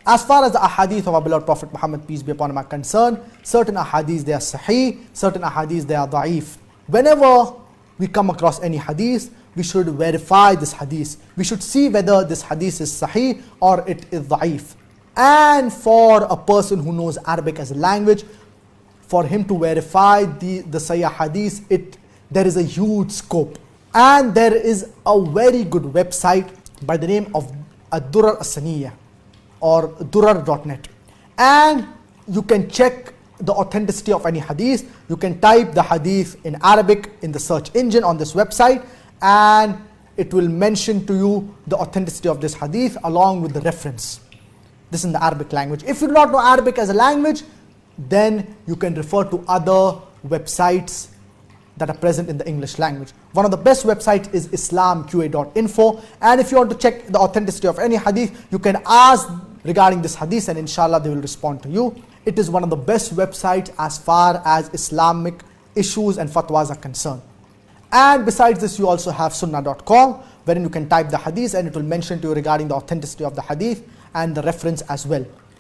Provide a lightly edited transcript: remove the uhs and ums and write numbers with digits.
As far as the ahadith of our beloved Prophet Muhammad, peace be upon him, are concerned, certain ahadith they are sahih, certain ahadith they are da'if. Whenever we come across any hadith, we should verify this hadith. We should see whether this hadith is sahih or it is da'if. And for a person who knows Arabic as a language, for him to verify the sahih hadith, there is a huge scope. And there is a very good website by the name of Ad-Durar As-Saniyah or durar.net, and you can check the authenticity of any hadith. You can type the hadith in Arabic in the search engine on this website, and it will mention to you the authenticity of this hadith along with the reference. This is in the Arabic language. If you do not know Arabic as a language, then you can refer to other websites that are present in the English language. One of the best websites is islamqa.info, and if you want to check the authenticity of any hadith, you can ask regarding this hadith and inshallah they will respond to you. It is one of the best websites as far as Islamic issues and fatwas are concerned. And besides this, you also have sunnah.com, wherein you can type the hadith and it will mention to you regarding the authenticity of the hadith and the reference as well.